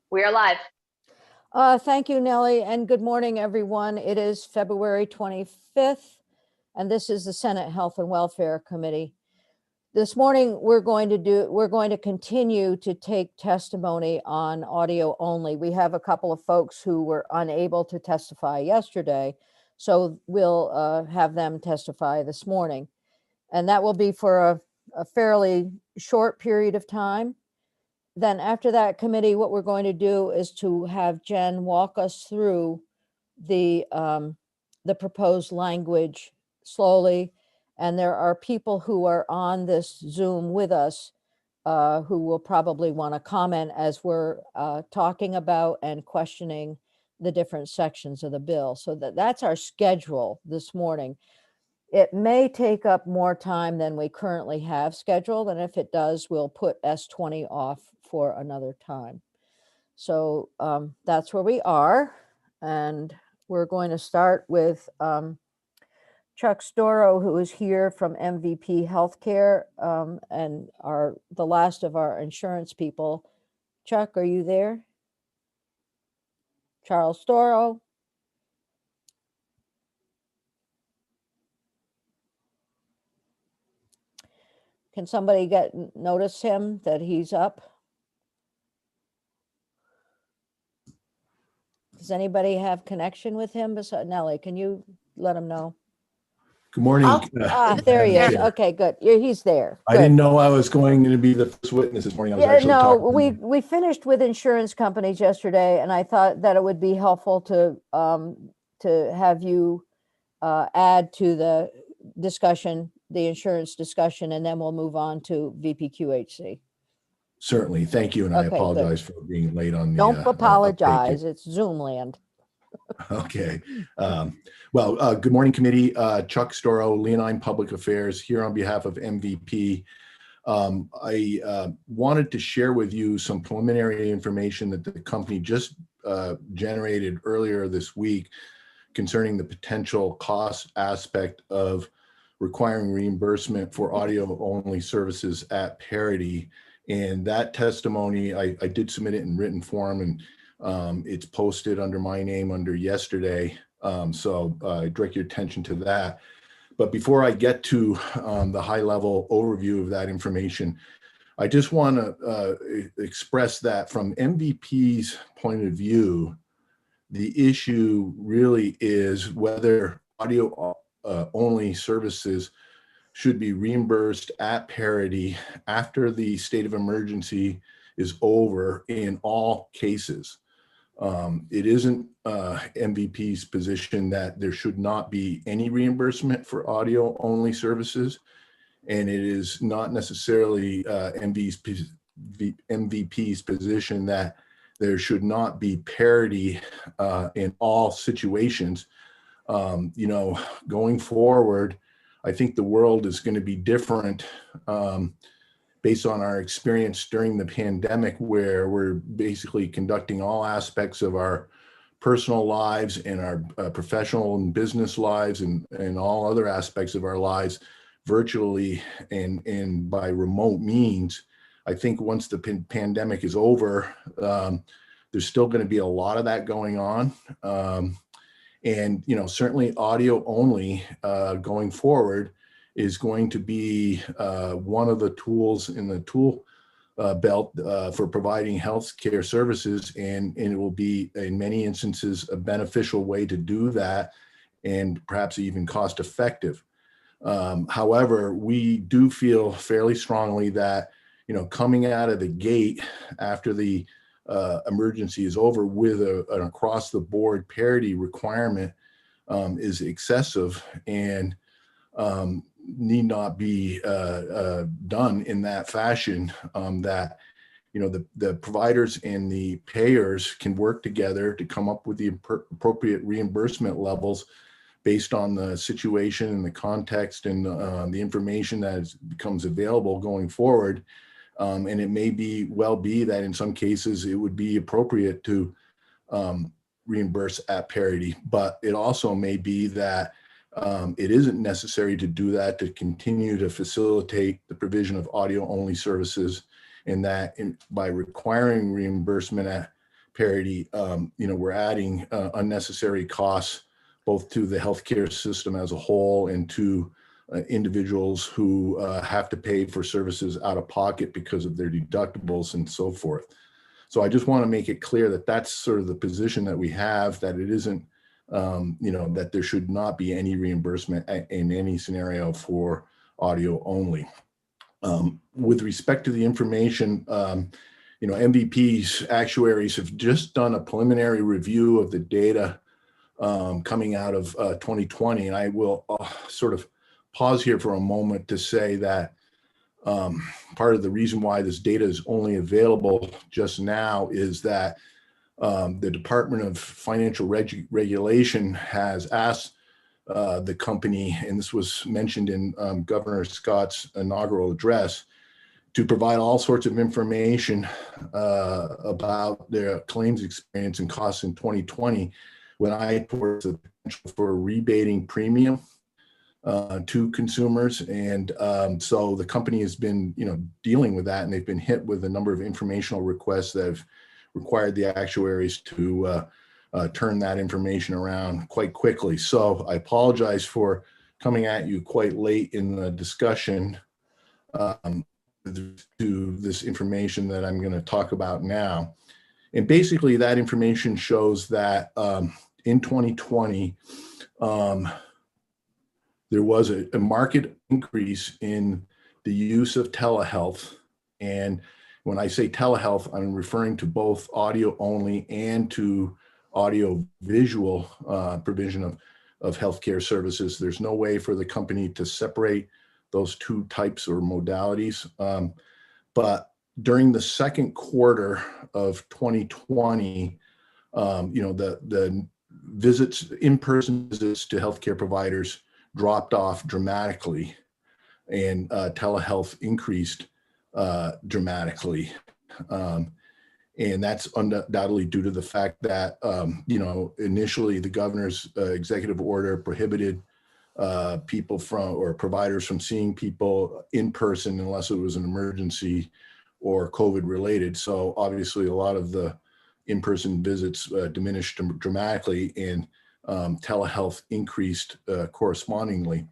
We are live. Thank you, Nellie, and good morning, everyone. It is February 25th, and this is the Senate Health and Welfare Committee. This morning, we're going to continue to take testimony on audio only. We have a couple of folks who were unable to testify yesterday, so we'll have them testify this morning. And that will be for a fairly short period of time. Then after that committee, what we're going to do is to have Jen walk us through the proposed language slowly. And there are people who are on this Zoom with us who will probably want to comment as we're talking about and questioning the different sections of the bill. So that's our schedule this morning. It may take up more time than we currently have scheduled, and if it does, we'll put S20 off for another time. So that's where we are, and we're going to start with Chuck Storrow, who is here from MVP Healthcare and the last of our insurance people. Chuck, are you there? Charles Storrow? Can somebody notice him that he's up? Does anybody have connection with him? Besides Nellie, can you let him know? Good morning. There he is. Okay, good. He's there. I didn't know I was going to be the first witness this morning. I was actually talking. We finished with insurance companies yesterday, and I thought that it would be helpful to have you add to the discussion, the insurance discussion, and then we'll move on to VPQHC. Certainly. Thank you. And I apologize for being late on the. Don't apologize. It's Zoom land. Okay. Well, good morning, committee. Chuck Storrow, Leonine Public Affairs, here on behalf of MVP. I wanted to share with you some preliminary information that the company just generated earlier this week concerning the potential cost aspect of requiring reimbursement for audio-only services at parity. And that testimony, I did submit it in written form, and it's posted under my name under yesterday. So I direct your attention to that. But before I get to the high-level overview of that information, I just want to express that from MVP's point of view, the issue really is whether audio-only services should be reimbursed at parity after the state of emergency is over in all cases. It isn't MVP's position that there should not be any reimbursement for audio-only services, and it is not necessarily MVP's position that there should not be parity in all situations. Going forward, I think the world is going to be different based on our experience during the pandemic, where we're basically conducting all aspects of our personal lives and our professional and business lives and all other aspects of our lives virtually and by remote means. I think once the pandemic is over, there's still going to be a lot of that going on. And, certainly audio only going forward is going to be one of the tools in the tool belt for providing healthcare services. And it will be, in many instances, a beneficial way to do that and perhaps even cost effective. However, we do feel fairly strongly that, coming out of the gate after the emergency is over with an across the board parity requirement is excessive and need not be done in that fashion, that the providers and the payers can work together to come up with the appropriate reimbursement levels based on the situation and the context and the information that becomes available going forward. And it may well be that in some cases it would be appropriate to reimburse at parity, but it also may be that it isn't necessary to do that to continue to facilitate the provision of audio-only services, and that by requiring reimbursement parity, we're adding unnecessary costs both to the healthcare system as a whole and to individuals who have to pay for services out of pocket because of their deductibles and so forth. So I just want to make it clear that that's sort of the position that we have, that it isn't, that there should not be any reimbursement in any scenario for audio only. With respect to the information, MVP's actuaries have just done a preliminary review of the data coming out of 2020. And I will sort of pause here for a moment to say that part of the reason why this data is only available just now is that the Department of Financial Regulation has asked the company, and this was mentioned in Governor Scott's inaugural address, to provide all sorts of information about their claims experience and costs in 2020, when I towards the potential for rebating premium to consumers. And so the company has been, dealing with that, and they've been hit with a number of informational requests that have required the actuaries to turn that information around quite quickly. So I apologize for coming at you quite late in the discussion to this information that I'm going to talk about now. And basically that information shows that in 2020, there was a market increase in the use of telehealth. And when I say telehealth, I'm referring to both audio only and to audio visual provision of healthcare services. There's no way for the company to separate those two types or modalities. But during the second quarter of 2020, the visits, in-person visits to healthcare providers dropped off dramatically, and telehealth increased dramatically. And that's undoubtedly due to the fact that, initially the governor's executive order prohibited people from, or providers from, seeing people in person unless it was an emergency or COVID related. So obviously a lot of the in-person visits diminished dramatically, and telehealth increased correspondingly.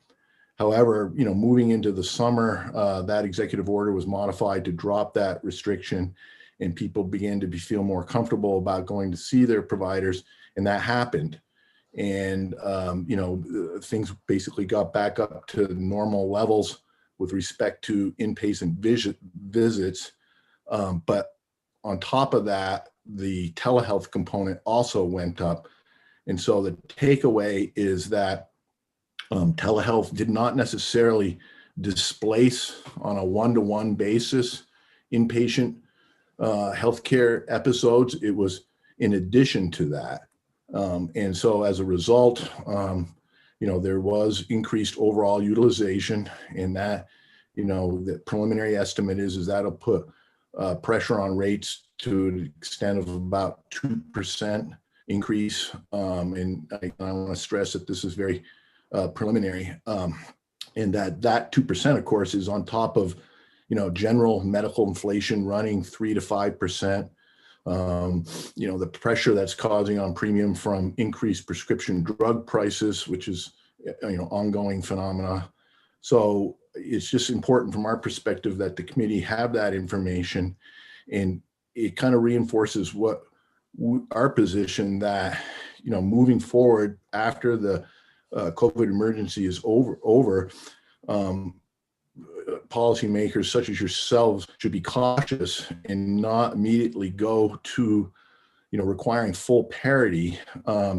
However, moving into the summer, that executive order was modified to drop that restriction, and people began to feel more comfortable about going to see their providers, and that happened. And things basically got back up to normal levels with respect to inpatient visits. But on top of that, the telehealth component also went up. And so the takeaway is that telehealth did not necessarily displace on a one-to-one basis inpatient healthcare episodes. It was in addition to that. And so as a result, there was increased overall utilization, and that, the preliminary estimate is that'll put pressure on rates to an extent of about 2% increase. And I want to stress that this is very preliminary, and that 2%, of course, is on top of, general medical inflation running 3 to 5%. The pressure that's causing on premium from increased prescription drug prices, which is, ongoing phenomena. So it's just important from our perspective that the committee have that information, and it kind of reinforces what our position that, moving forward after the COVID emergency is over, policymakers such as yourselves should be cautious and not immediately go to, requiring full parity,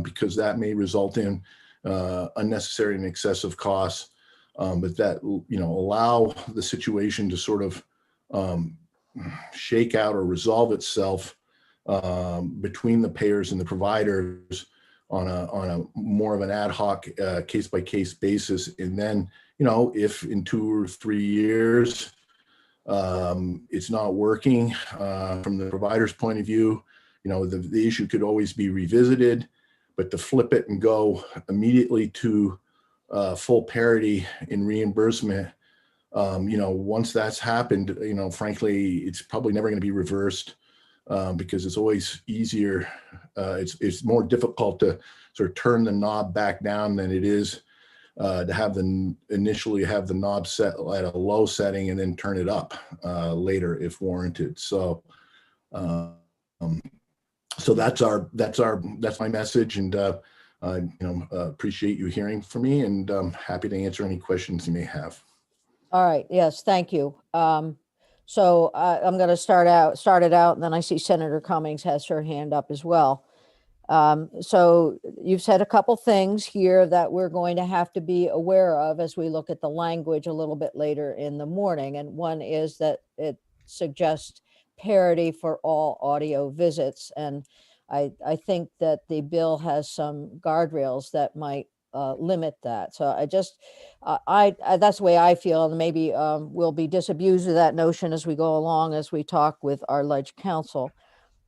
because that may result in unnecessary and excessive costs, but that, allow the situation to sort of shake out or resolve itself between the payers and the providers on a more of an ad hoc case-by-case basis. And then, if in 2 or 3 years it's not working from the provider's point of view, the issue could always be revisited. But to flip it and go immediately to full parity in reimbursement, once that's happened, frankly, it's probably never going to be reversed. because it's always easier. It's more difficult to sort of turn the knob back down than it is to have initially have the knob set at a low setting and then turn it up later if warranted. So, so that's my message, and appreciate you hearing from me, and happy to answer any questions you may have. All right. Yes. Thank you. So I'm going to start it out, and then I see Senator Cummings has her hand up as well. So you've said a couple things here that we're going to have to be aware of as we look at the language a little bit later in the morning. And one is that it suggests parity for all audio visits. And I think that the bill has some guardrails that might limit that. So that's the way I feel, and maybe we'll be disabused of that notion as we go along, as we talk with our ledge counsel.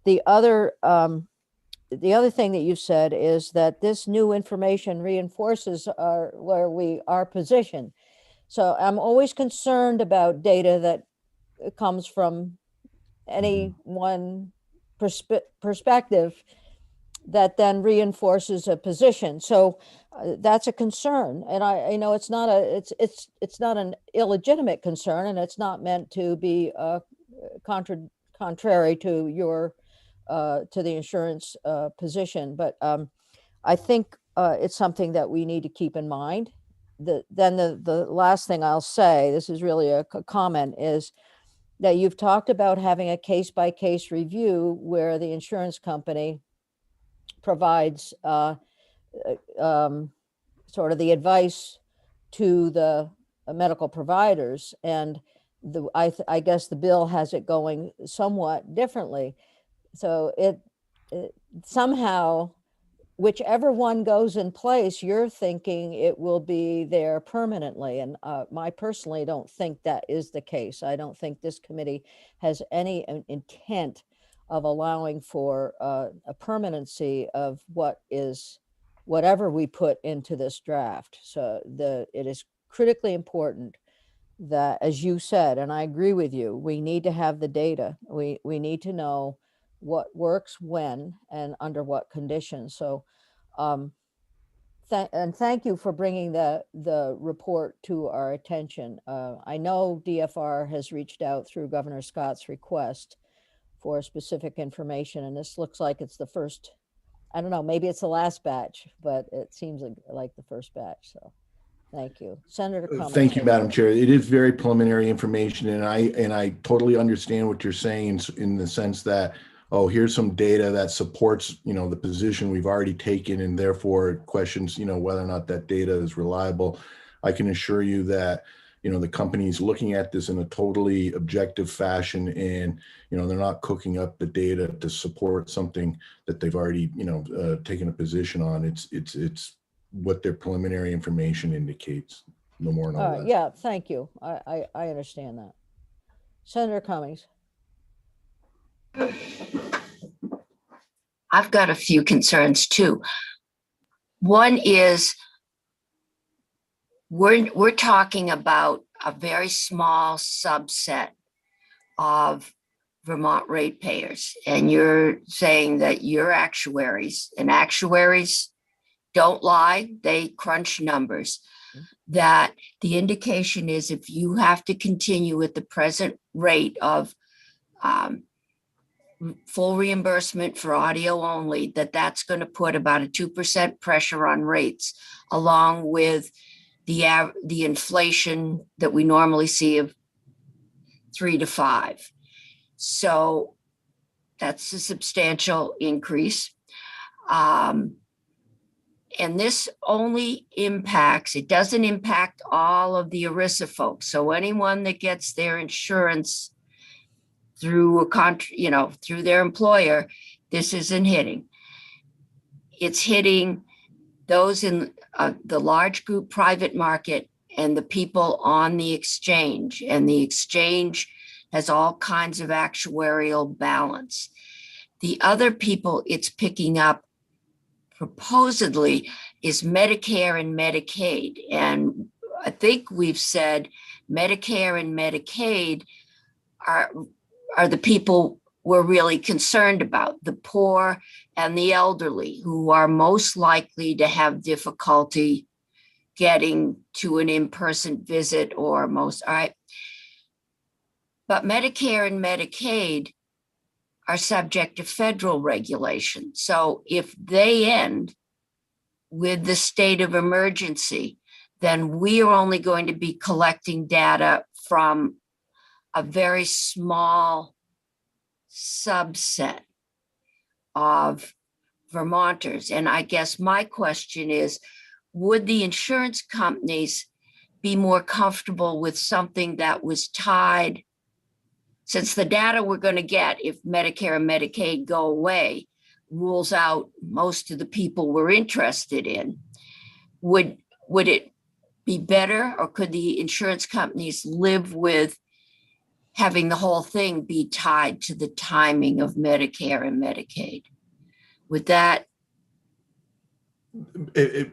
The other thing that you've said is that this new information reinforces our position. So I'm always concerned about data that comes from any one perspective that then reinforces a position. So that's a concern, and I know it's not an illegitimate concern, and it's not meant to be contrary to your to the insurance position, but I think it's something that we need to keep in mind. Then the last thing I'll say, this is really a comment, is that you've talked about having a case-by-case review where the insurance company provides sort of the advice to the medical providers, and I guess the bill has it going somewhat differently. So it somehow, whichever one goes in place, you're thinking it will be there permanently. And I personally don't think that is the case. I don't think this committee has any intent of allowing for a permanency of whatever we put into this draft. So it is critically important that, as you said, and I agree with you, we need to have the data. We need to know what works when and under what conditions. So thank you for bringing the report to our attention. I know DFR has reached out through Governor Scott's request for specific information, and this looks like it's the first, I don't know, maybe it's the last batch, but it seems like the first batch. So thank you. Senator Cummings. Thank you, Madam Chair. It is very preliminary information, and I totally understand what you're saying in the sense that, oh, here's some data that supports, the position we've already taken, and therefore questions, whether or not that data is reliable. I can assure you that, the company's looking at this in a totally objective fashion, and, they're not cooking up the data to support something that they've already, taken a position on. It's what their preliminary information indicates, no more, no less. Yeah, thank you. I understand that. Senator Cummings. I've got a few concerns too. One is we're talking about a very small subset of Vermont ratepayers, and you're saying that your actuaries, and actuaries don't lie, they crunch numbers, that the indication is if you have to continue with the present rate of full reimbursement for audio only, that's going to put about a 2% pressure on rates, along with the inflation that we normally see of 3 to 5. So that's a substantial increase. And this only impacts, it doesn't impact all of the ERISA folks. So anyone that gets their insurance through through their employer, this isn't hitting. It's hitting those in the large group private market and the people on the exchange. And the exchange has all kinds of actuarial balance. The other people it's picking up proposedly is Medicare and Medicaid. And I think we've said Medicare and Medicaid are the people we're really concerned about, the poor and the elderly, who are most likely to have difficulty getting to an in-person visit or most, all right. But Medicare and Medicaid are subject to federal regulation. So if they end with the state of emergency, then we are only going to be collecting data from a very small subset of Vermonters. And I guess my question is, would the insurance companies be more comfortable with something that was tied, since the data we're going to get if Medicare and Medicaid go away rules out most of the people we're interested in, would it be better, or could the insurance companies live with having the whole thing be tied to the timing of Medicare and Medicaid? With that,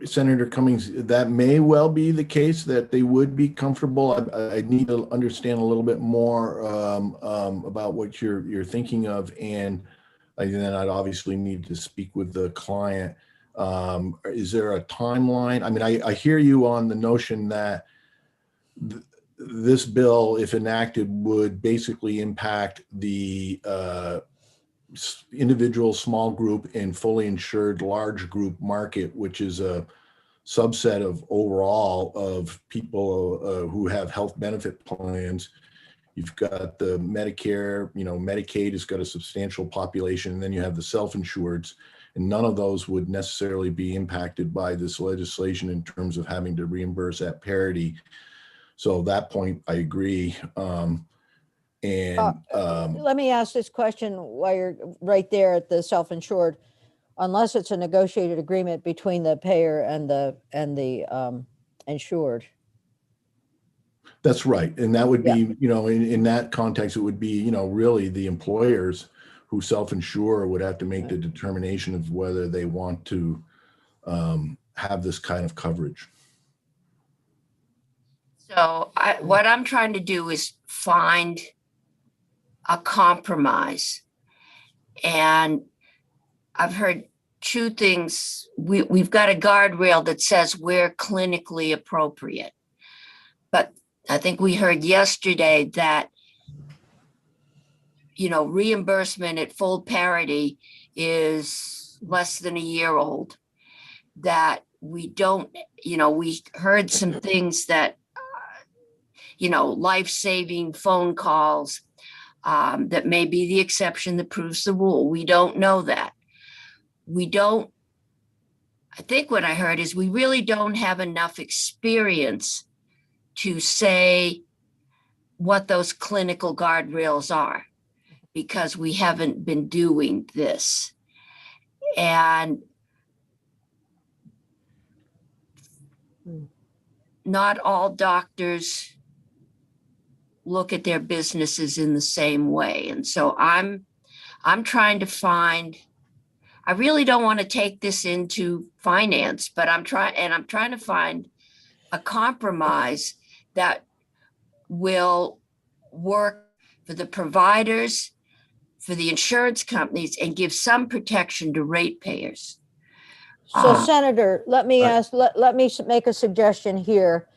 Senator Cummings, that may well be the case, that they would be comfortable. I need to understand a little bit more about what you're thinking of, and then I'd obviously need to speak with the client. Is there a timeline? I mean, I hear you on the notion that this bill, if enacted, would basically impact the individual small group and fully insured large group market, which is a subset of overall of people who have health benefit plans. You've got the Medicare, Medicaid has got a substantial population, and then you have the self-insureds, and none of those would necessarily be impacted by this legislation in terms of having to reimburse at parity. So at that point, I agree. Let me ask this question while you're right there at the self-insured. Unless it's a negotiated agreement between the payer and the insured. That's right. And that would be, in that context, it would be, really the employers who self-insure would have to make the determination of whether they want to have this kind of coverage. So what I'm trying to do is find a compromise. And I've heard two things. We've got a guardrail that says we're clinically appropriate. But I think we heard yesterday that, reimbursement at full parity is less than a year old. That we don't, we heard some things that, life-saving phone calls, that may be the exception that proves the rule. We don't know that. I think what I heard is we really don't have enough experience to say what those clinical guardrails are, because we haven't been doing this. And not all doctors look at their businesses in the same way. And so I'm trying to find, I really don't want to take this into finance, but I'm trying to find a compromise that will work for the providers, for the insurance companies, and give some protection to ratepayers. So Senator, let me make a suggestion here.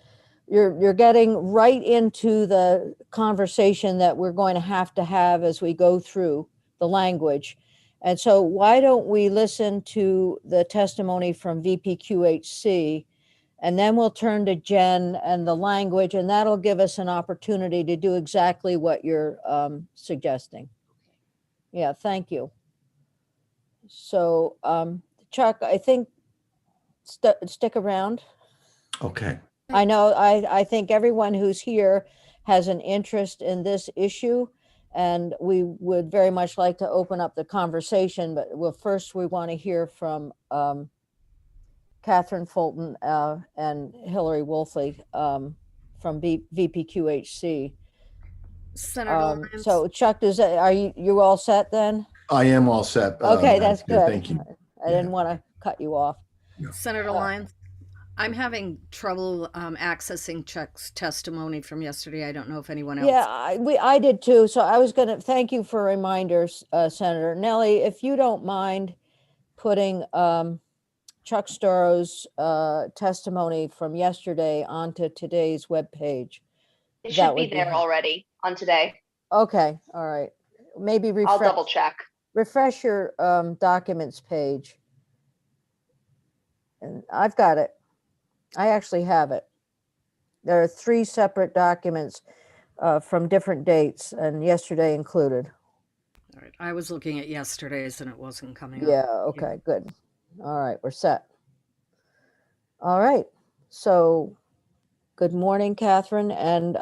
You're getting right into the conversation that we're going to have as we go through the language. And so why don't we listen to the testimony from VPQHC, and then we'll turn to Jen and the language, and that'll give us an opportunity to do exactly what you're suggesting. Yeah, thank you. So Chuck, I think stick around. Okay. I know, I think everyone who's here has an interest in this issue, and we would very much like to open up the conversation, but first we want to hear from Catherine Fulton and Hillary Wolfley from VPQHC. Senator Lawrence. So Chuck, are you all set then? I am all set. Okay, that's good. Thank you. I didn't want to cut you off. Senator Lyons, I'm having trouble accessing Chuck's testimony from yesterday. I don't know if anyone Yeah, else. I did too. So I was gonna, thank you for reminders, Senator Nellie, if you don't mind putting Chuck Storrow's testimony from yesterday onto today's webpage. It That should be would be there helpful. already on today. Okay, all right. Maybe I'll double check. refresh your documents page. And I've got it. I actually have it. There are 3 separate documents from different dates, and yesterday included. All right. I was looking at yesterday's and it wasn't coming up. Yeah, okay, good. All right, we're set. All right, so good morning, Catherine, and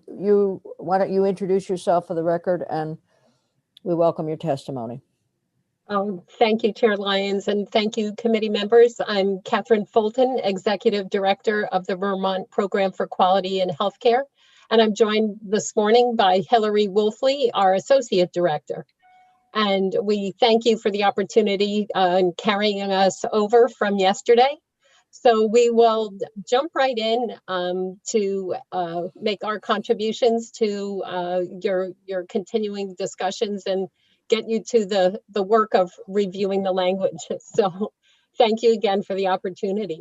why don't you introduce yourself for the record, and we welcome your testimony. Thank you, Chair Lyons, and thank you, committee members. I'm Catherine Fulton, Executive Director of the Vermont Program for Quality in Healthcare, and I'm joined this morning by Hillary Wolfley, our Associate Director. And we thank you for the opportunity in carrying us over from yesterday. So we will jump right in to make our contributions to your continuing discussions and get you to the work of reviewing the language. So thank you again for the opportunity.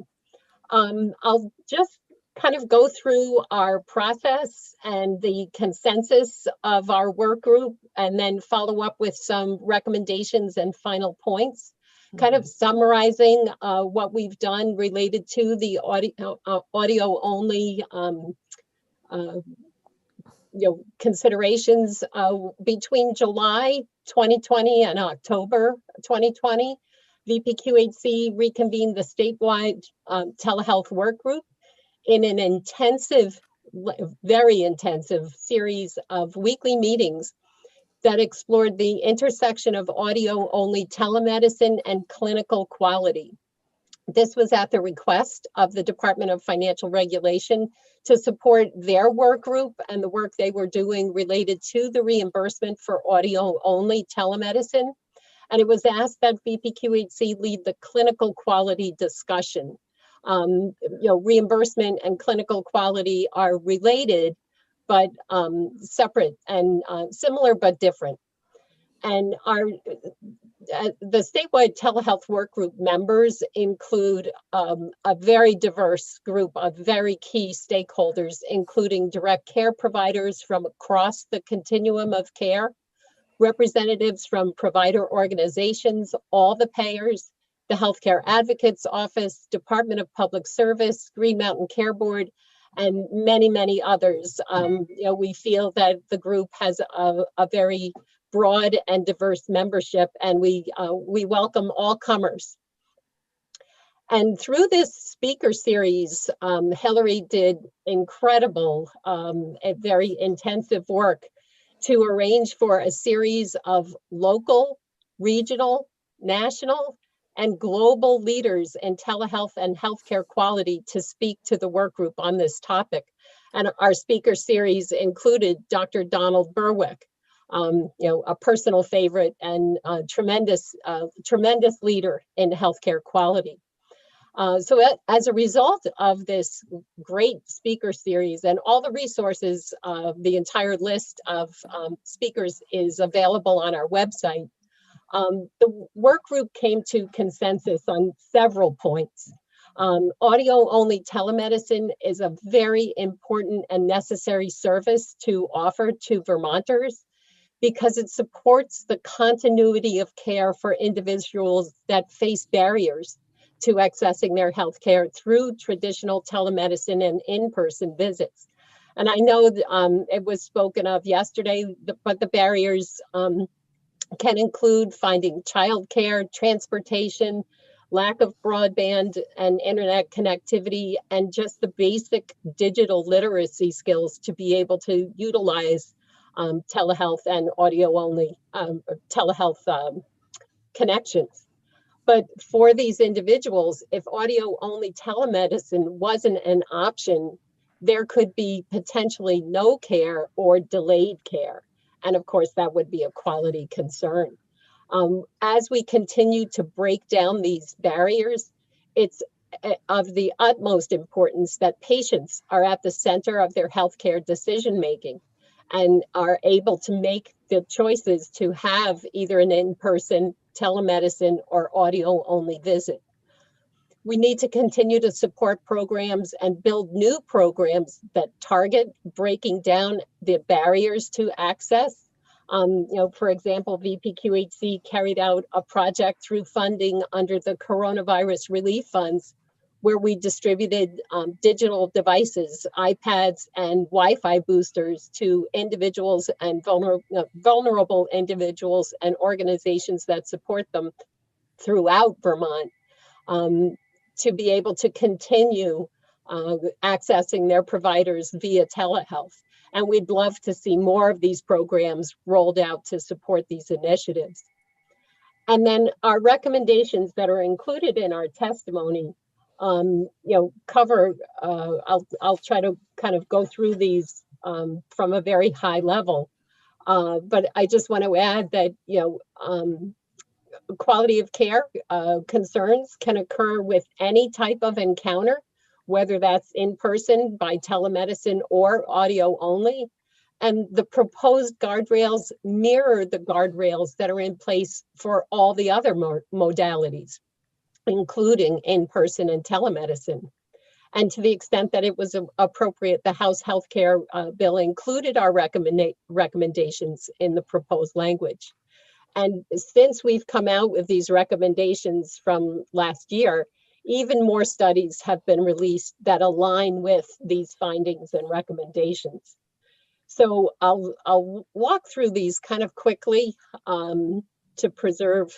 I'll just kind of go through our process and the consensus of our work group, and then follow up with some recommendations and final points, kind of summarizing what we've done related to the audio only considerations between July 2020 and October 2020. VPQHC reconvened the statewide telehealth work group in an intensive, very intensive series of weekly meetings that explored the intersection of audio-only telemedicine and clinical quality. This was at the request of the Department of Financial Regulation to support their work group and the work they were doing related to the reimbursement for audio-only telemedicine. And it was asked that VPQHC lead the clinical quality discussion. Reimbursement and clinical quality are related, but separate, and similar but different. And the statewide telehealth work group members include a very diverse group of very key stakeholders, including direct care providers from across the continuum of care, representatives from provider organizations, all the payers, the Healthcare Advocates Office, Department of Public Service, Green Mountain Care Board, and many, many others. We feel that the group has a very broad and diverse membership, and we welcome all comers. And through this speaker series, Hillary did incredible, very intensive work to arrange for a series of local, regional, national, and global leaders in telehealth and healthcare quality to speak to the work group on this topic. And our speaker series included Dr. Donald Berwick, a personal favorite and tremendous leader in healthcare quality. So as a result of this great speaker series and all the resources, the entire list of speakers is available on our website. The work group came to consensus on several points. Audio-only telemedicine is a very important and necessary service to offer to Vermonters because it supports the continuity of care for individuals that face barriers to accessing their health care through traditional telemedicine and in-person visits. And I know it was spoken of yesterday, but the barriers can include finding childcare, transportation, lack of broadband and internet connectivity, and just the basic digital literacy skills to be able to utilize telehealth and audio-only telehealth connections. But for these individuals, if audio-only telemedicine wasn't an option, there could be potentially no care or delayed care. And of course, that would be a quality concern. As we continue to break down these barriers, it's of the utmost importance that patients are at the center of their healthcare decision making and are able to make the choices to have either an in-person, telemedicine, or audio-only visit. We need to continue to support programs and build new programs that target breaking down the barriers to access. For example, VPQHC carried out a project through funding under the coronavirus relief funds, where we distributed digital devices, iPads and Wi-Fi boosters to individuals and vulnerable individuals and organizations that support them throughout Vermont, to be able to continue accessing their providers via telehealth. And we'd love to see more of these programs rolled out to support these initiatives. And then our recommendations that are included in our testimony, cover, I'll try to kind of go through these from a very high level. But I just want to add that, quality of care concerns can occur with any type of encounter, whether that's in person, by telemedicine, or audio only. And the proposed guardrails mirror the guardrails that are in place for all the other modalities, including in-person and telemedicine. And to the extent that it was appropriate, the House Healthcare Bill included our recommendations in the proposed language. And since we've come out with these recommendations from last year, even more studies have been released that align with these findings and recommendations. So I'll walk through these kind of quickly to preserve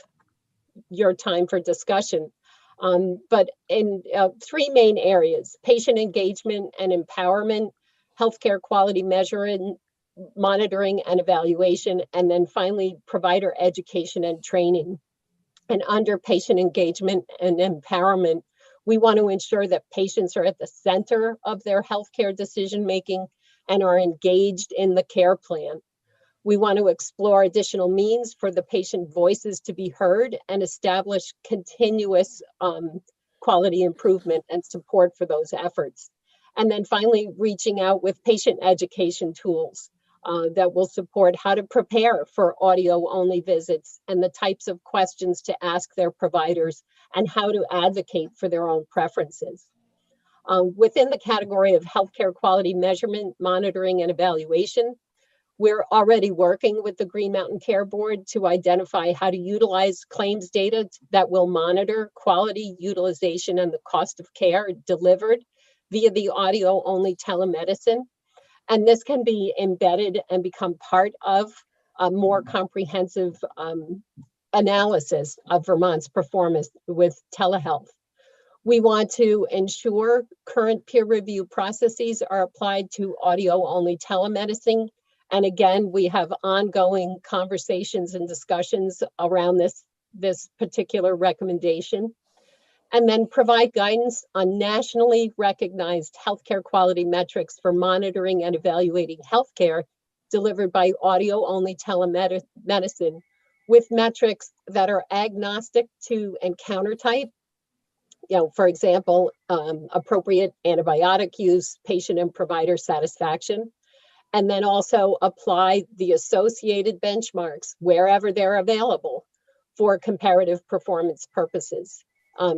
your time for discussion. But in three main areas: patient engagement and empowerment, healthcare quality measuring, monitoring and evaluation, and then finally provider education and training. And under patient engagement and empowerment, we want to ensure that patients are at the center of their healthcare decision making and are engaged in the care plan. We want to explore additional means for the patient voices to be heard and establish continuous quality improvement and support for those efforts. And then finally, reaching out with patient education tools that will support how to prepare for audio-only visits and the types of questions to ask their providers and how to advocate for their own preferences. Within the category of healthcare quality measurement, monitoring, and evaluation, we're already working with the Green Mountain Care Board to identify how to utilize claims data that will monitor quality, utilization, and the cost of care delivered via the audio-only telemedicine. And this can be embedded and become part of a more comprehensive analysis of Vermont's performance with telehealth. We want to ensure current peer review processes are applied to audio-only telemedicine. And again, we have ongoing conversations and discussions around this particular recommendation. And then provide guidance on nationally recognized healthcare quality metrics for monitoring and evaluating healthcare delivered by audio-only telemedicine, with metrics that are agnostic to encounter type. For example, appropriate antibiotic use, patient and provider satisfaction, and then also apply the associated benchmarks wherever they're available for comparative performance purposes.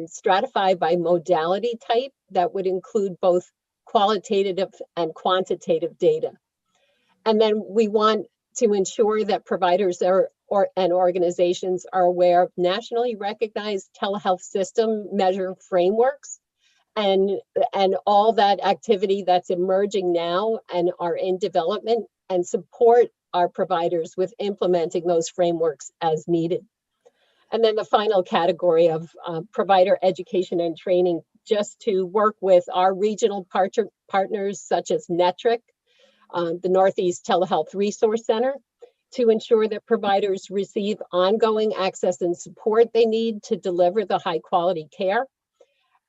Stratified by modality type that would include both qualitative and quantitative data. And then we want to ensure that providers and organizations are aware of nationally recognized telehealth system measure frameworks and all that activity that's emerging now and are in development, and support our providers with implementing those frameworks as needed. And then the final category of provider education and training, just to work with our regional partners such as NETRIC, the Northeast Telehealth Resource Center, to ensure that providers receive ongoing access and support they need to deliver the high quality care.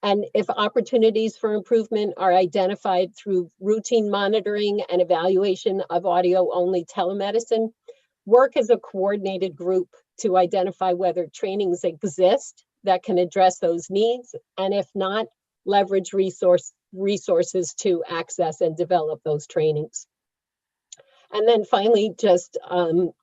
And if opportunities for improvement are identified through routine monitoring and evaluation of audio-only telemedicine, work as a coordinated group to identify whether trainings exist that can address those needs, and if not, leverage resources to access and develop those trainings. And then finally, just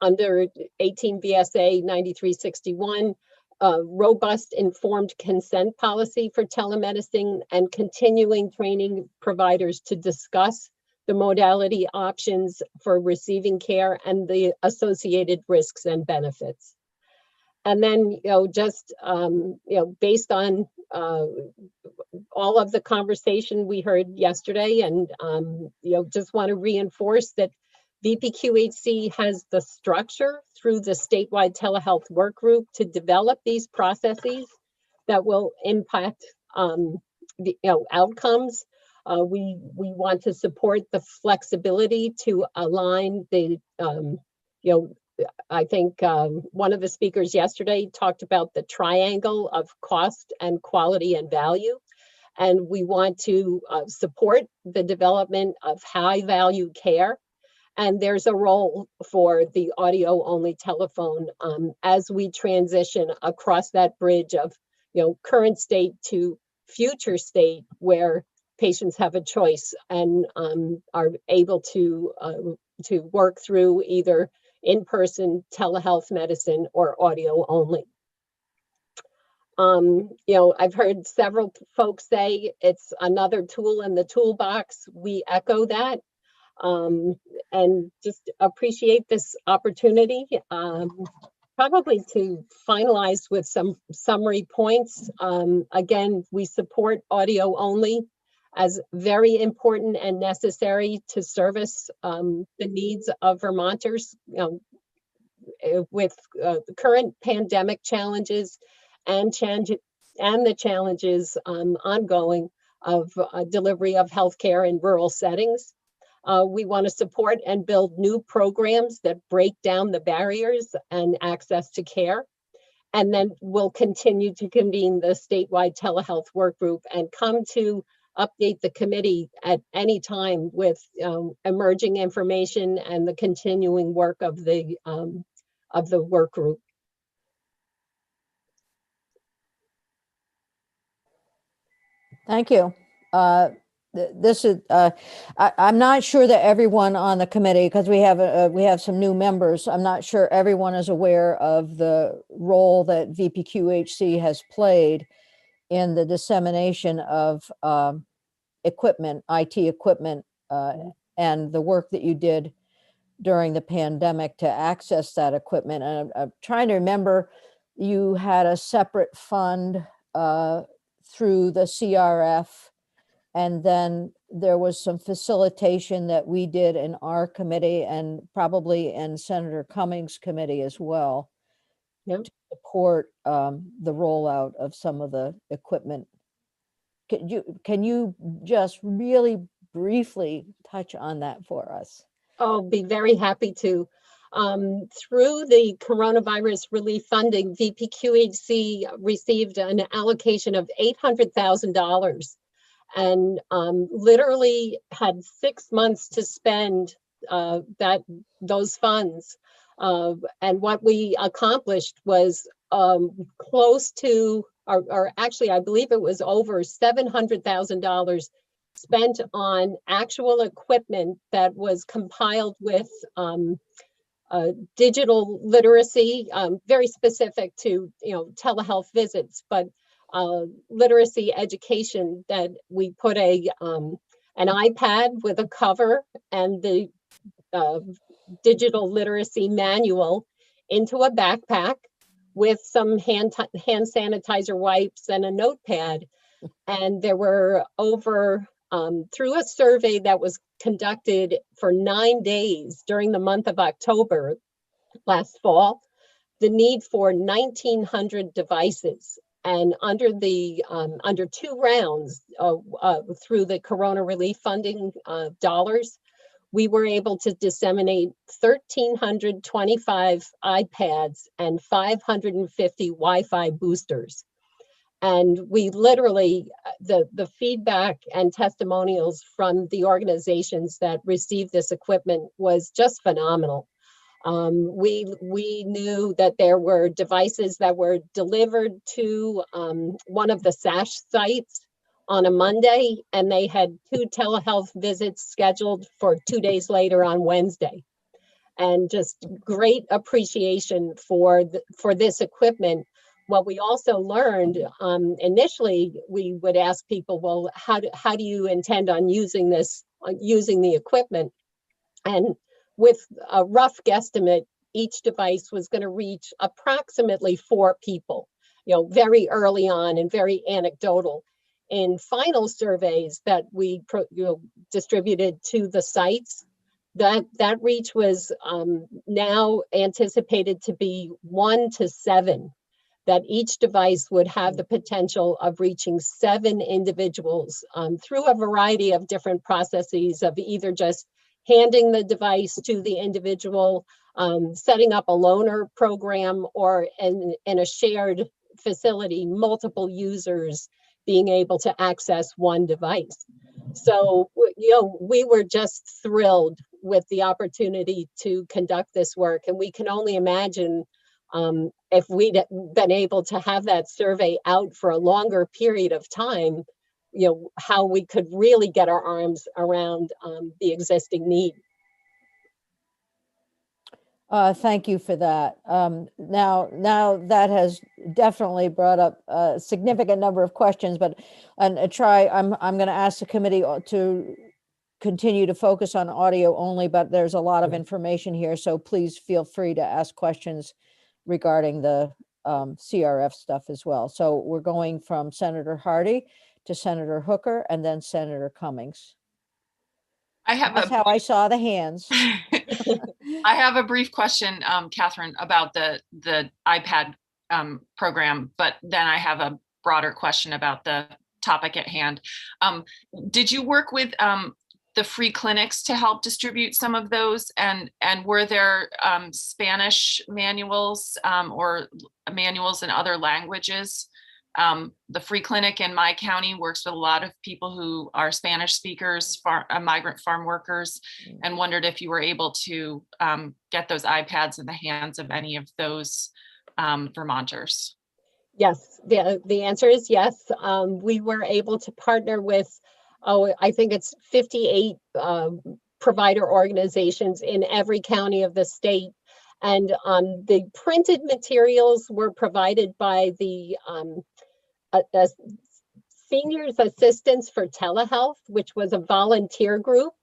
under 18 VSA 9361, robust informed consent policy for telemedicine and continuing training providers to discuss the modality options for receiving care and the associated risks and benefits. And then, just, based on all of the conversation we heard yesterday, and, just want to reinforce that VPQHC has the structure through the statewide telehealth work group to develop these processes that will impact the outcomes. We want to support the flexibility to align the, I think one of the speakers yesterday talked about the triangle of cost and quality and value. And we want to support the development of high value care. And there's a role for the audio only telephone as we transition across that bridge of, current state to future state, where patients have a choice and are able to work through either in-person telehealth medicine or audio only. I've heard several folks say it's another tool in the toolbox. We echo that. And just appreciate this opportunity. Probably to finalize with some summary points. Again, we support audio only as very important and necessary to service the needs of Vermonters, with the current pandemic challenges and the challenges ongoing of delivery of healthcare in rural settings. We want to support and build new programs that break down the barriers and access to care. And then we'll continue to convene the statewide telehealth work group and come to update the committee at any time with emerging information and the continuing work of the work group. Thank you. This is, I'm not sure that everyone on the committee, because we have some new members, I'm not sure everyone is aware of the role that VPQHC has played in the dissemination of equipment, IT equipment, and the work that you did during the pandemic to access that equipment. And I'm trying to remember, you had a separate fund through the CRF. And then there was some facilitation that we did in our committee and probably in Senator Cummings' committee as well. Yep. To support the rollout of some of the equipment. Can you just really briefly touch on that for us? I'll be very happy to. Through the coronavirus relief funding, VPQHC received an allocation of $800,000 and literally had 6 months to spend those funds. And what we accomplished was close to, or actually, I believe it was over $700,000 spent on actual equipment that was compiled with digital literacy, very specific to telehealth visits, but literacy education that we put an iPad with a cover and the digital literacy manual into a backpack with some hand sanitizer wipes and a notepad. And there were over, through a survey that was conducted for 9 days during the month of October last fall, the need for 1,900 devices. And under 2 rounds through the Corona relief funding dollars, we were able to disseminate 1,325 iPads and 550 Wi-Fi boosters. And we literally, the feedback and testimonials from the organizations that received this equipment was just phenomenal. We knew that there were devices that were delivered to one of the SASH sites on a Monday, and they had 2 telehealth visits scheduled for 2 days later on Wednesday. And just great appreciation for this equipment. What we also learned, initially, we would ask people, well, how do you intend on using this, using the equipment? And with a rough guesstimate, each device was going to reach approximately 4 people, very early on and very anecdotal. In final surveys that we distributed to the sites, that reach was now anticipated to be 1 to 7, that each device would have the potential of reaching 7 individuals through a variety of different processes of either just handing the device to the individual, setting up a loaner program, or in a shared facility, multiple users being able to access one device. So, we were just thrilled with the opportunity to conduct this work. And we can only imagine if we'd been able to have that survey out for a longer period of time, how we could really get our arms around the existing need. Thank you for that. Now that has definitely brought up a significant number of questions, but I'm going to ask the committee to continue to focus on audio only, but there's a lot of information here, so please feel free to ask questions regarding the CRF stuff as well. So we're going from Senator Hardy to Senator Hooker and then Senator Cummings. That's how I saw the hands. I have a brief question, Catherine, about the iPad program, but then I have a broader question about the topic at hand. Did you work with the free clinics to help distribute some of those? And were there Spanish manuals or manuals in other languages? The free clinic in my county works with a lot of people who are Spanish speakers, migrant farm workers, and wondered if you were able to get those iPads in the hands of any of those Vermonters. Yes, the answer is yes. We were able to partner with, I think it's 58 provider organizations in every county of the state. And the printed materials were provided by the Seniors Assistance for Telehealth, which was a volunteer group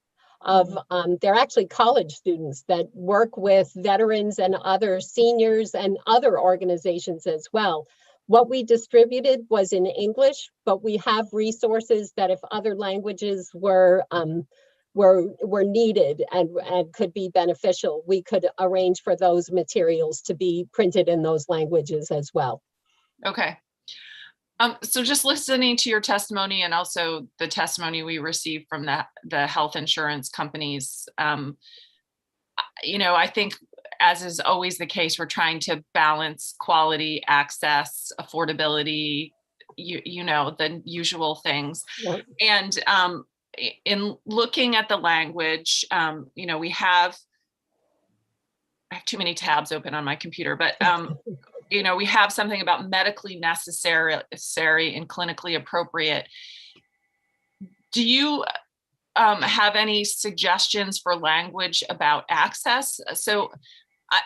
of, they're actually college students that work with veterans and other seniors and other organizations as well. What we distributed was in English, but we have resources that if other languages were needed and could be beneficial, we could arrange for those materials to be printed in those languages as well. Okay. So just listening to your testimony and also the testimony we received from the health insurance companies, I think, as is always the case, we're trying to balance quality, access, affordability, the usual things. Yep. And in looking at the language, I have too many tabs open on my computer, but we have something about medically necessary and clinically appropriate. Do you have any suggestions for language about access? So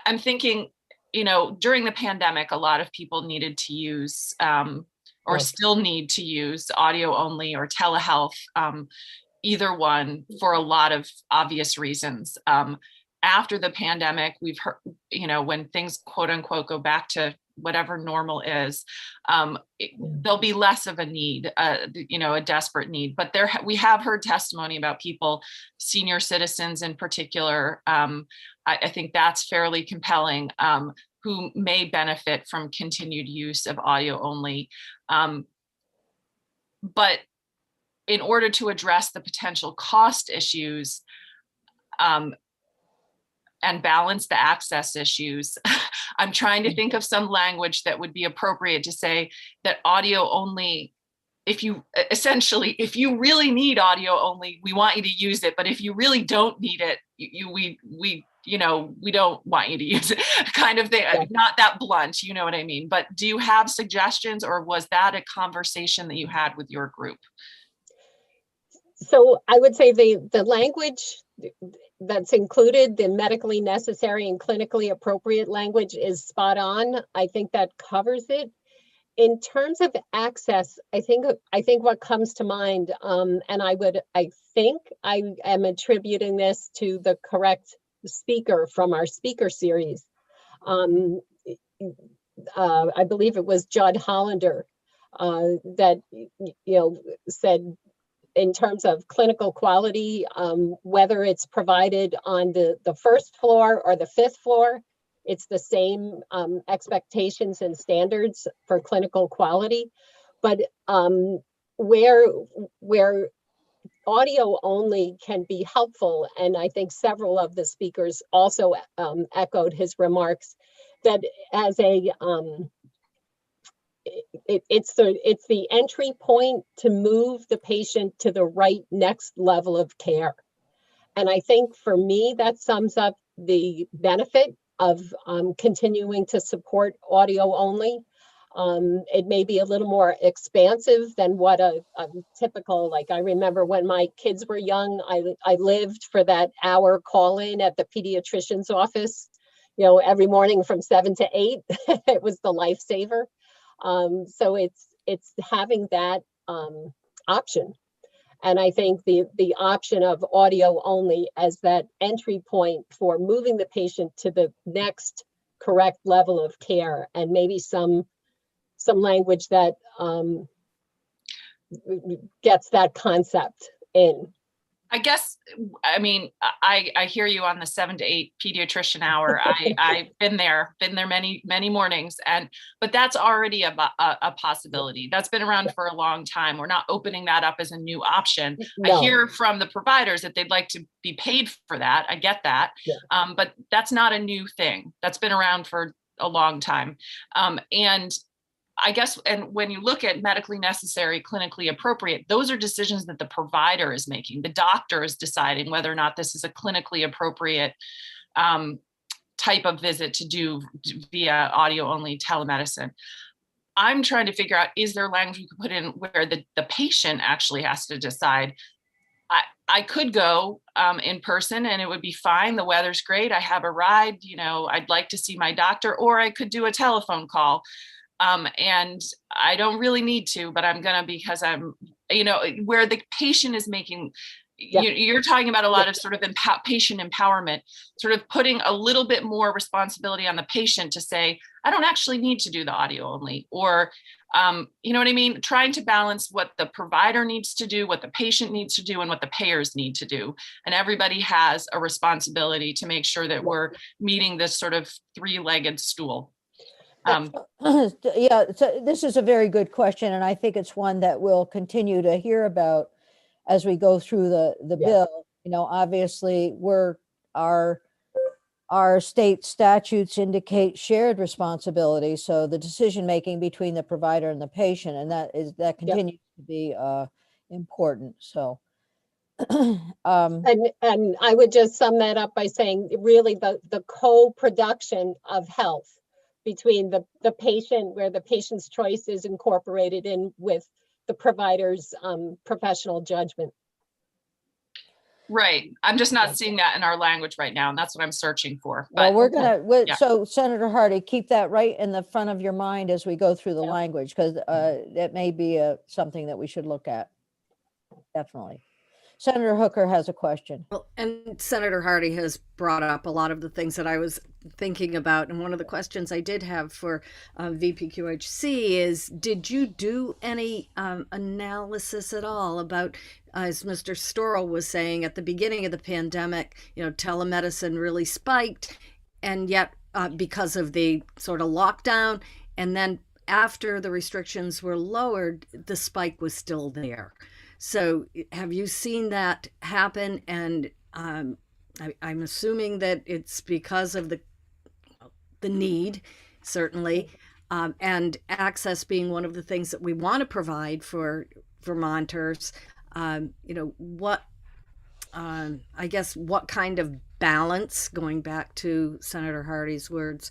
I'm thinking, during the pandemic, a lot of people needed to use or still need to use audio only or telehealth, either one, for a lot of obvious reasons. After the pandemic, we've heard, when things quote unquote go back to whatever normal is, there'll be less of a need, a desperate need. But we have heard testimony about people, senior citizens in particular. I think that's fairly compelling, who may benefit from continued use of audio only. But in order to address the potential cost issues, and balance the access issues, I'm trying to think of some language that would be appropriate to say that audio only, if you really need audio only, we want you to use it. But if you really don't need it, we we don't want you to use it kind of thing. Yeah. Not that blunt, you know what I mean? But do you have suggestions, or was that a conversation that you had with your group? So I would say the language that's included, the medically necessary and clinically appropriate language, is spot on. I think that covers it. In terms of access, I think what comes to mind, and I think I am attributing this to the correct speaker from our speaker series. I believe it was Judd Hollander that said, in terms of clinical quality, whether it's provided on the first floor or the fifth floor, it's the same expectations and standards for clinical quality. But where audio only can be helpful, and I think several of the speakers also echoed his remarks, that as a it's the entry point to move the patient to the right next level of care. And I think for me, that sums up the benefit of continuing to support audio only. It may be a little more expansive than what a typical, like, I remember when my kids were young, I lived for that hour call in at the pediatrician's office, every morning from 7 to 8. It was the lifesaver. So it's having that option. And I think the option of audio only as that entry point for moving the patient to the next correct level of care, and maybe some language that gets that concept in. I guess, I mean, I hear you on the 7 to 8 pediatrician hour. I've been there many, many mornings, but that's already a possibility. That's been around for a long time. We're not opening that up as a new option. No. I hear from the providers that they'd like to be paid for that. I get that. Yeah. But that's not a new thing. That's been around for a long time. And I guess, and when you look at medically necessary, clinically appropriate, those are decisions that the provider is making. The doctor is deciding whether or not this is a clinically appropriate type of visit to do via audio only telemedicine. I'm trying to figure out, is there language we could put in where the patient actually has to decide? I could go in person and it would be fine. The weather's great. I have a ride, I'd like to see my doctor, or I could do a telephone call. And I don't really need to, but I'm gonna, because I'm, where the patient is making, you're talking about a lot of sort of patient empowerment, sort of putting a little bit more responsibility on the patient to say, I don't actually need to do the audio only, or, you know what I mean? Trying to balance what the provider needs to do, what the patient needs to do, and what the payers need to do. And everybody has a responsibility to make sure that we're meeting this sort of three-legged stool. Yeah, so this is a very good question, and I think it's one that we'll continue to hear about as we go through the bill. Obviously, our state statutes indicate shared responsibility, so the decision making between the provider and the patient, and that continues to be important. So, and I would just sum that up by saying, really, the co-production of health between the patient, where the patient's choice is incorporated in with the provider's professional judgment. Right. I'm just not seeing that in our language right now, and that's what I'm searching for. But we're so Senator Hardy, keep that right in the front of your mind as we go through the language, because that may be something that we should look at. Definitely. Senator Hooker has a question. Well, and Senator Hardy has brought up a lot of the things that I was thinking about. And one of the questions I did have for VPQHC is, did you do any analysis at all about, as Mr. Storrell was saying, at the beginning of the pandemic, telemedicine really spiked, and yet because of the sort of lockdown, and then after the restrictions were lowered, the spike was still there. So have you seen that happen? And I'm assuming that it's because of the need, certainly, and access being one of the things that we want to provide for Vermonters. What kind of balance, going back to Senator Hardy's words,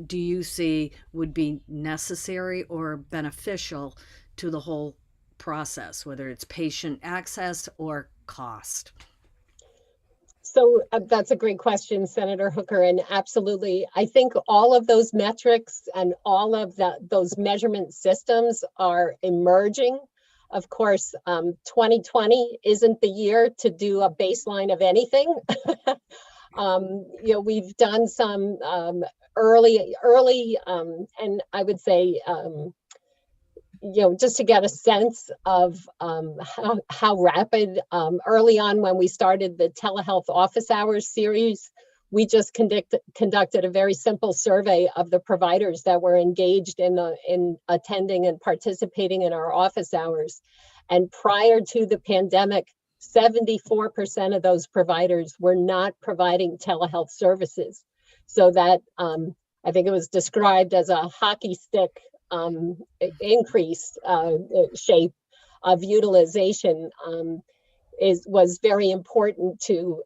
do you see would be necessary or beneficial to the whole process, whether it's patient access or cost? So that's a great question, Senator Hooker, and absolutely. I think all of those metrics and all of those measurement systems are emerging. Of course, 2020 isn't the year to do a baseline of anything. We've done some early, and I would say, just to get a sense of how rapid, early on when we started the telehealth office hours series, we just conducted a very simple survey of the providers that were engaged in attending and participating in our office hours. And prior to the pandemic, 74% of those providers were not providing telehealth services. So that I think it was described as a hockey stick increase shape of utilization was very important to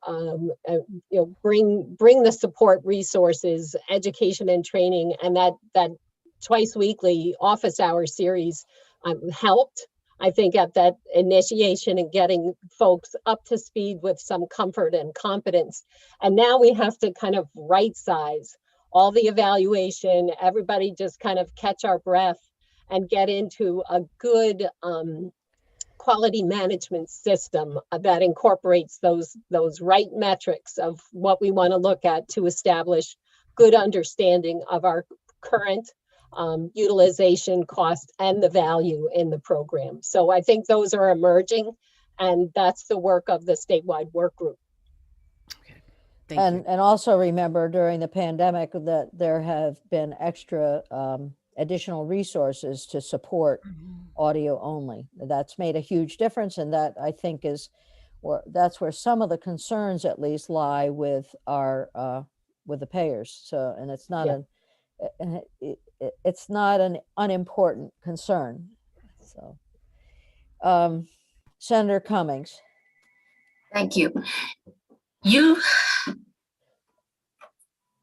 bring the support resources, education and training, and that twice weekly office hour series helped. I think at that initiation and getting folks up to speed with some comfort and competence. And now we have to kind of right size all the evaluation, everybody just kind of catch our breath and get into a good quality management system that incorporates those right metrics of what we want to look at to establish good understanding of our current utilization, cost, and the value in the program. So I think those are emerging, and that's the work of the statewide work group. And also remember during the pandemic that there have been extra additional resources to support audio only. That's made a huge difference, and that I think that's where some of the concerns at least lie with our with the payers. So, and it's not it's not an unimportant concern. So, Senator Cummings. Thank you.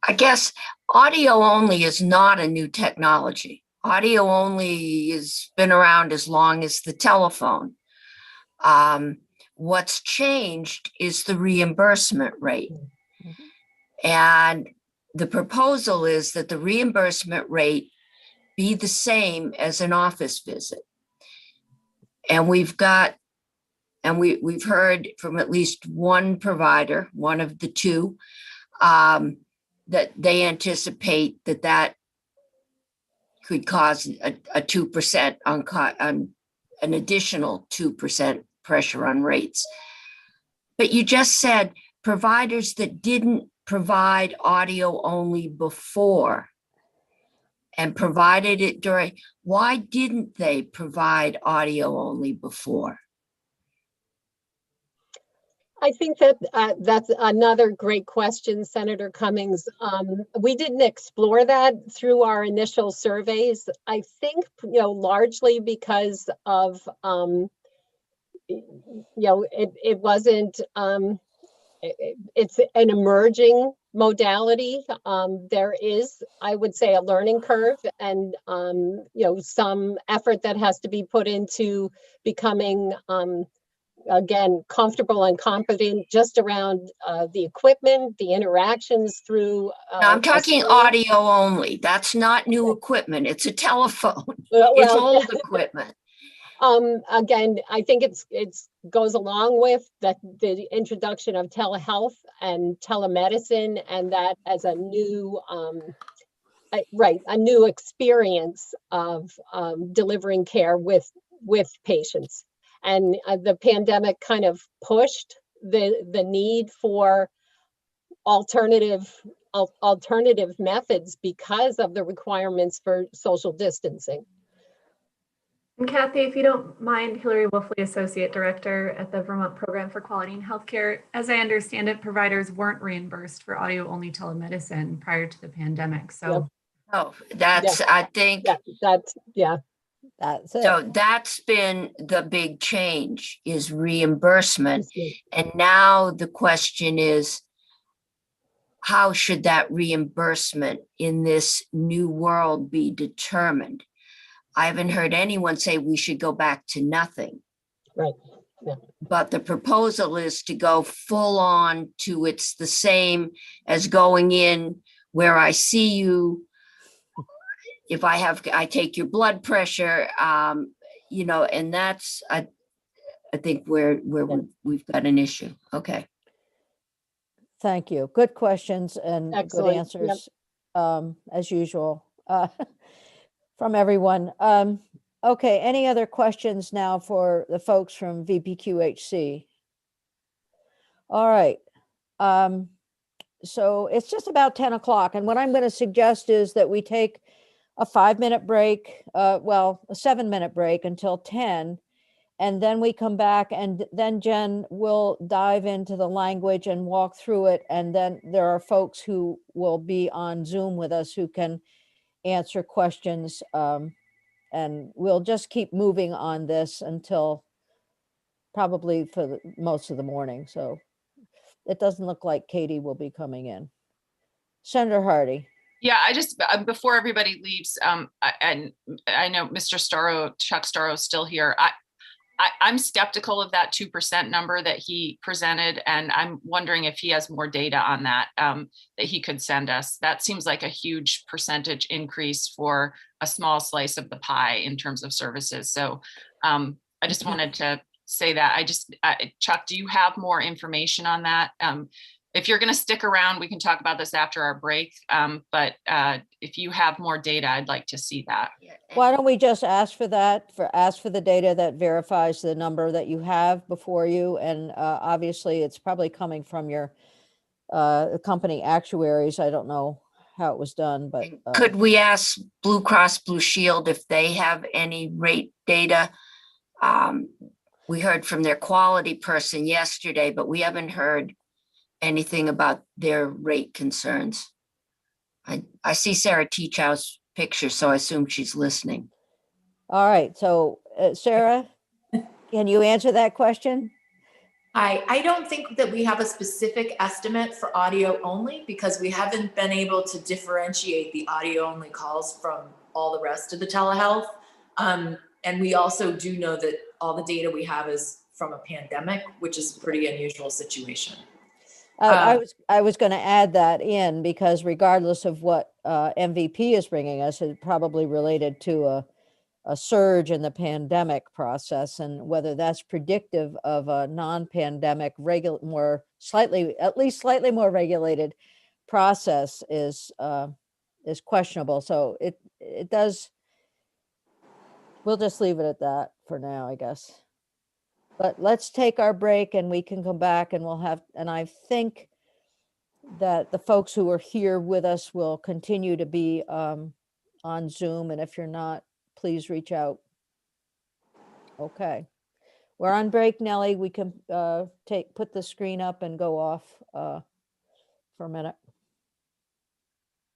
I guess audio only is not a new technology. Audio only has been around as long as the telephone. What's changed is the reimbursement rate. And the proposal is that the reimbursement rate be the same as an office visit. And we've heard from at least one provider, one of the two, that they anticipate that could cause a 2% on an additional 2% pressure on rates. But you just said providers that didn't provide audio only before and provided it during, why didn't they provide audio only before? I think that's another great question, Senator Cummings. We didn't explore that through our initial surveys. I think, largely because of, it wasn't, it's an emerging modality. There is, I would say, a learning curve and, some effort that has to be put into becoming, again, comfortable and competent just around the equipment, the interactions through. Now, I'm talking audio only. That's not new equipment. It's a telephone. It's old equipment. Again, I think it goes along with the introduction of telehealth and telemedicine, and that as a new, a new experience of delivering care with patients. And the pandemic kind of pushed the need for alternative methods because of the requirements for social distancing. And Kathy, if you don't mind, Hillary Wolfley, Associate Director at the Vermont Program for Quality in Healthcare. As I understand it, providers weren't reombused for audio-only telemedicine prior to the pandemic. So, I think that's it. So that's been the big change, is reimbursement. And now the question is, how should that reimbursement in this new world be determined? I haven't heard anyone say we should go back to nothing. Right. But the proposal is to go full on to it's the same as going in where I see you. If I take your blood pressure, and that's, I think where we've got an issue. Okay. Thank you. Good questions and good Excellent. Yep. answers, as usual, from everyone. Okay, any other questions now for the folks from VPQHC? All right. So it's just about 10 o'clock, and what I'm going to suggest is that we take a 5-minute break, a 7-minute break until 10, and then we come back, and then Jen will dive into the language and walk through it, and then there are folks who will be on Zoom with us who can answer questions, and we'll just keep moving on this until probably for most of the morning. So it doesn't look like Katie will be coming in. Senator Hardy. Yeah, I just, before everybody leaves, and I know Chuck Storrow is still here. I'm skeptical of that 2% number that he presented, and I'm wondering if he has more data on that, that he could send us. That seems like a huge percentage increase for a small slice of the pie in terms of services. So I just wanted to say that. Chuck, do you have more information on that? If you're going to stick around, we can talk about this after our break. But if you have more data, I'd like to see that. Why don't we just ask for that, ask for the data that verifies the number that you have before you? And obviously it's probably coming from your company actuaries. I don't know how it was done, but. Could we ask Blue Cross Blue Shield if they have any rate data? We heard from their quality person yesterday, but we haven't heard anything about their rate concerns. I see Sarah Teachow's picture, so I assume she's listening. All right, so Sarah, can you answer that question? I don't think that we have a specific estimate for audio only because we haven't been able to differentiate the audio only calls from all the rest of the telehealth. And we also do know that all the data we have is from a pandemic, which is a pretty unusual situation. I was going to add that in because regardless of what MVP is bringing us, it's probably related to a surge in the pandemic process, and whether that's predictive of a non-pandemic, at least slightly more regulated process is questionable. So it does. We'll just leave it at that for now, I guess. But let's take our break and we can come back and and I think that the folks who are here with us will continue to be on Zoom. And if you're not, please reach out. Okay. We're on break, Nellie. We can put the screen up and go off for a minute.